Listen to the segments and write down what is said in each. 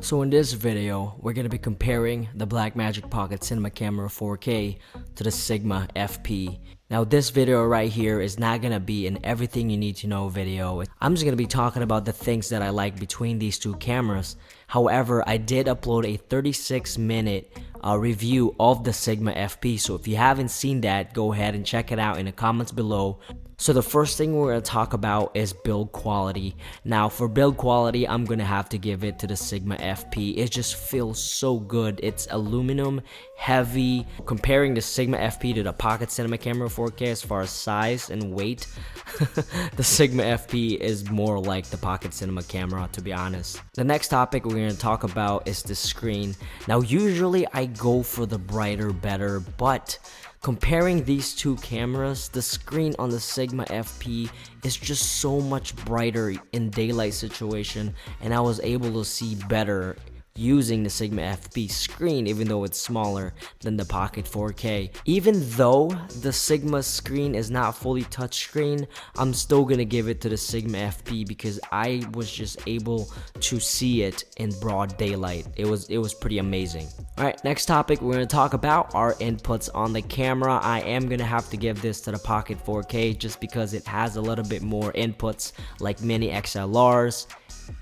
So in this video, we're going to be comparing the Blackmagic Pocket Cinema Camera 4K to the Sigma FP. Now this video right here is not going to be an everything you need to know video. I'm just going to be talking about the things that I like between these two cameras. However, I did upload a 36-minute review of the Sigma FP, so if you haven't seen that, go ahead and check it out in the comments below. So the first thing we're going to talk about is build quality. Now for build quality, I'm going to have to give it to the Sigma FP. It just feels so good. It's aluminum, heavy. Comparing the Sigma FP to the Pocket Cinema Camera 4K as far as size and weight, the Sigma FP is more like the Pocket Cinema Camera, to be honest. The next topic we're going to talk about is the screen. Now usually I go for the brighter better, but comparing these two cameras, the screen on the Sigma FP is just so much brighter in daylight situation, and I was able to see better using the Sigma FP screen, even though it's smaller than the Pocket 4K. Even though the Sigma screen is not fully touchscreen, I'm still gonna give it to the Sigma FP because I was just able to see it in broad daylight. It was pretty amazing. Alright, next topic we're gonna talk about are inputs on the camera. I am gonna have to give this to the Pocket 4K just because it has a little bit more inputs like mini XLRs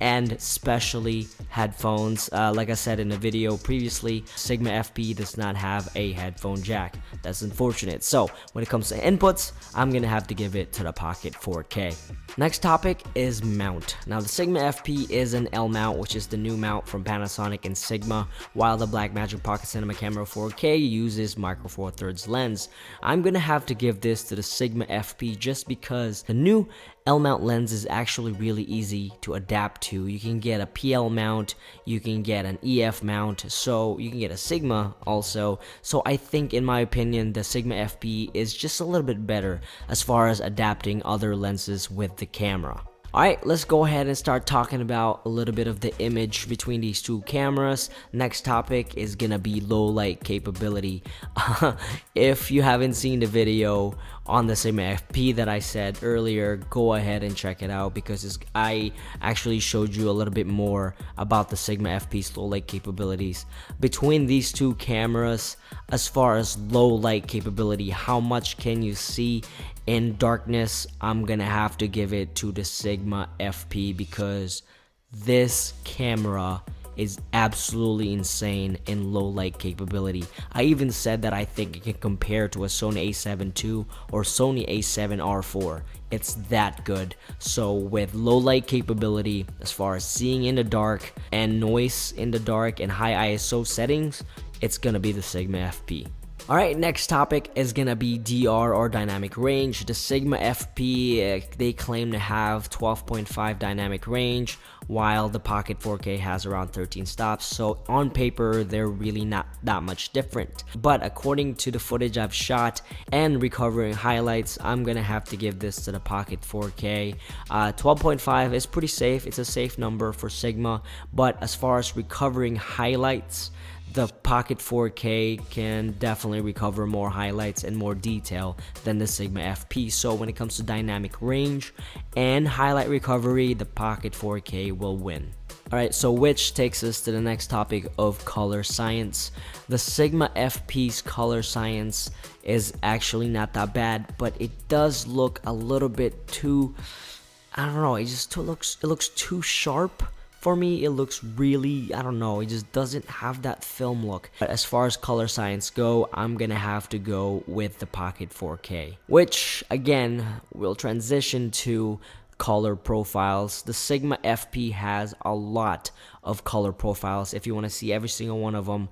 and especially headphones. Like I said in the video previously, Sigma FP does not have a headphone jack. That's unfortunate. So when it comes to inputs, I'm gonna have to give it to the Pocket 4K. Next topic is mount. Now the Sigma FP is an L mount, which is the new mount from Panasonic and Sigma, while the Blackmagic Pocket Cinema Camera 4K uses micro four thirds lens. I'm gonna have to give this to the Sigma FP just because the new L mount lens is actually really easy to adapt to. You can get a PL mount, you can get an EF mount, so you can get a Sigma also. So I think, in my opinion, the Sigma FP is just a little bit better as far as adapting other lenses with the camera. Alright, let's go ahead and start talking about a little bit of the image between these two cameras. Next topic is gonna be low light capability. If you haven't seen the video on the Sigma FP that I said earlier, go ahead and check it out because I actually showed you a little bit more about the Sigma FP's low light capabilities. Between these two cameras, as far as low light capability, how much can you see in darkness, I'm gonna have to give it to the Sigma FP because this camera is absolutely insane in low light capability. I even said that I think it can compare to a Sony a7 II or Sony a7R4. It's that good. So with low light capability, as far as seeing in the dark and noise in the dark and high ISO settings, it's gonna be the Sigma FP. Alright, next topic is gonna be DR or dynamic range. The Sigma FP, they claim to have 12.5 dynamic range, while the Pocket 4K has around 13 stops. So on paper, they're really not that much different. But according to the footage I've shot and recovering highlights, I'm gonna have to give this to the Pocket 4K. 12.5 is pretty safe. It's a safe number for Sigma. But as far as recovering highlights, the Pocket 4K can definitely recover more highlights and more detail than the Sigma FP. So when it comes to dynamic range and highlight recovery, the Pocket 4K will win. Alright, so which takes us to the next topic of color science. The Sigma FP's color science is actually not that bad, but it does look a little bit too, I don't know, it looks too sharp. For me, it looks really, I don't know, it just doesn't have that film look. But as far as color science go, I'm gonna have to go with the Pocket 4K. Which, again, will transition to color profiles. The Sigma FP has a lot of color profiles. If you want to see every single one of them,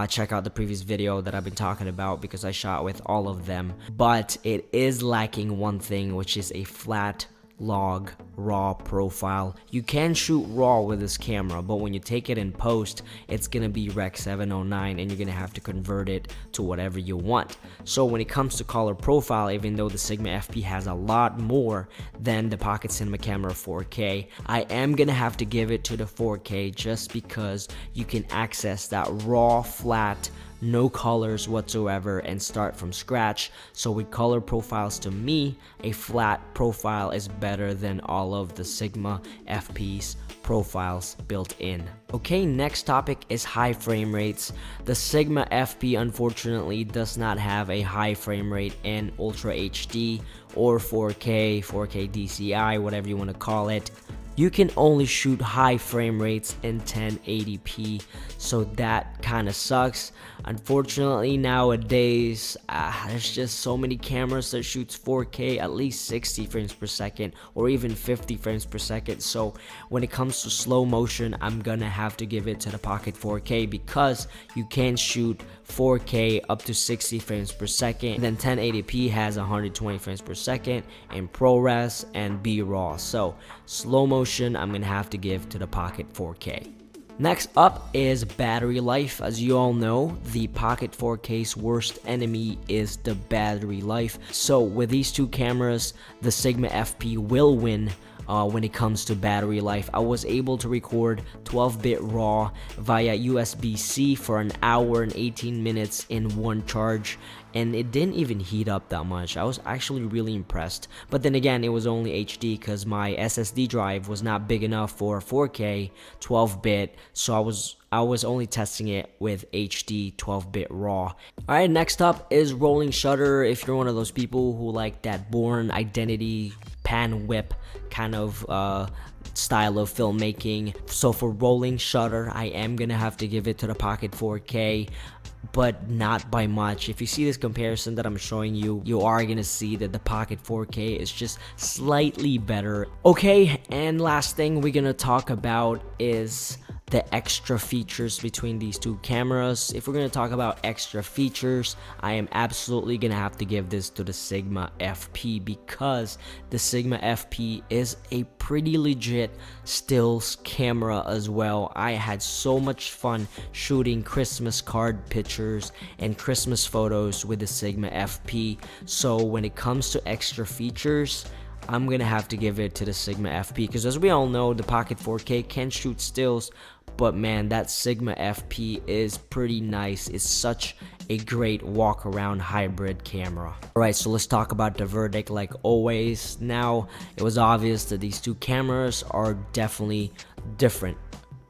check out the previous video that I've been talking about because I shot with all of them. But it is lacking one thing, which is a flat log raw profile. You can shoot raw with this camera, but when you take it in post, it's gonna be Rec 709 and you're gonna have to convert it to whatever you want. So when it comes to color profile, even though the Sigma FP has a lot more than the Pocket Cinema Camera 4K, I am gonna have to give it to the 4K just because you can access that raw flat no colors whatsoever and start from scratch. So with color profiles, to me, a flat profile is better than all of the Sigma FP's profiles built in. Okay, next topic is high frame rates. The Sigma FP unfortunately does not have a high frame rate in Ultra HD or 4K, 4K DCI, whatever you want to call it. You can only shoot high frame rates in 1080p, so that kind of sucks. Unfortunately, nowadays, there's just so many cameras that shoots 4K at least 60 frames per second or even 50 frames per second. So when it comes to slow motion, I'm gonna have to give it to the Pocket 4K because you can shoot 4K up to 60 frames per second. Then 1080p has 120 frames per second in ProRes and BRAW. So slow motion, I'm gonna have to give to the Pocket 4K. Next up is battery life. As you all know, the Pocket 4K's worst enemy is the battery life. So with these two cameras, the Sigma FP will win when it comes to battery life. I was able to record 12-bit RAW via USB-C for an hour and 18 minutes in one charge, and it didn't even heat up that much. I was actually really impressed. But then again, it was only HD because my SSD drive was not big enough for 4K 12-bit, so I was only testing it with HD 12-bit RAW. Alright, next up is rolling shutter. If you're one of those people who like that Bourne Identity pan whip kind of style of filmmaking, so for rolling shutter, I am gonna have to give it to the Pocket 4K, but not by much. If you see this comparison that I'm showing you, you are gonna see that the Pocket 4K is just slightly better. Okay, and last thing we're gonna talk about is the extra features between these two cameras. If we're going to talk about extra features, I am absolutely going to have to give this to the Sigma FP because the Sigma FP is a pretty legit stills camera as well. I had so much fun shooting Christmas card pictures and Christmas photos with the Sigma FP. So when it comes to extra features, I'm gonna have to give it to the Sigma FP because, as we all know, the Pocket 4K can shoot stills, but man, that Sigma FP is pretty nice. It's such a great walk around hybrid camera. Alright, so let's talk about the verdict like always. Now, it was obvious that these two cameras are definitely different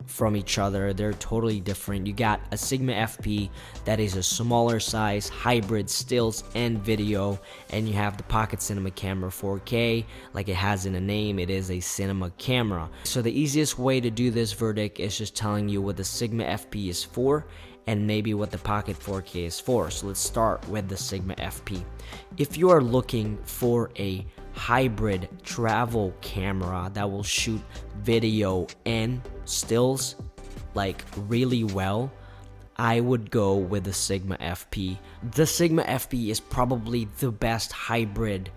from each other. They're totally different. You got a Sigma FP that is a smaller size hybrid stills and video, and you have the Pocket Cinema Camera 4K. Like it has in the name, it is a cinema camera. So the easiest way to do this verdict is just telling you what the Sigma FP is for and maybe what the Pocket 4K is for. So let's start with the Sigma FP. If you are looking for a hybrid travel camera that will shoot video and stills like really well, I would go with the Sigma FP. The Sigma FP is probably the best hybrid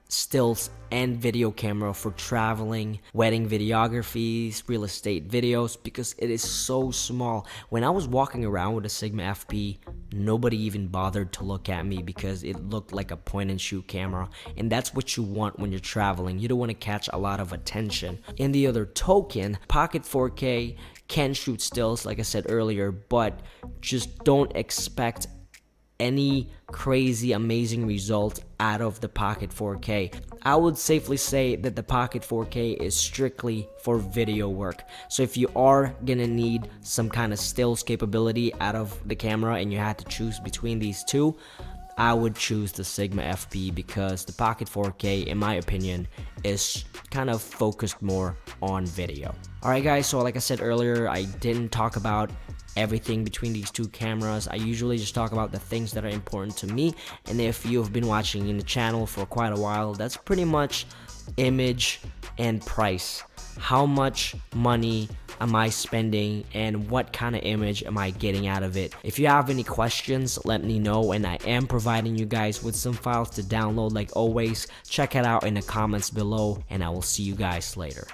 stills and video camera for traveling, wedding videographies, real estate videos, because it is so small. When I was walking around with a Sigma FP, nobody even bothered to look at me because it looked like a point and shoot camera, and that's what you want when you're traveling. You don't want to catch a lot of attention. In the other token, Pocket 4K can shoot stills, like I said earlier, but just don't expect any crazy amazing result out of the Pocket 4K. I would safely say that the Pocket 4K is strictly for video work. So if you are gonna need some kind of stills capability out of the camera and you had to choose between these two, I would choose the Sigma FP because the Pocket 4K, in my opinion, is kind of focused more on video. Alright guys, so like I said earlier, I didn't talk about everything between these two cameras. I usually just talk about the things that are important to me, and if you've been watching in the channel for quite a while, that's pretty much image and price. How much money am I spending and what kind of image am I getting out of it? If you have any questions, let me know, and I am providing you guys with some files to download like always. Check it out in the comments below, and I will see you guys later.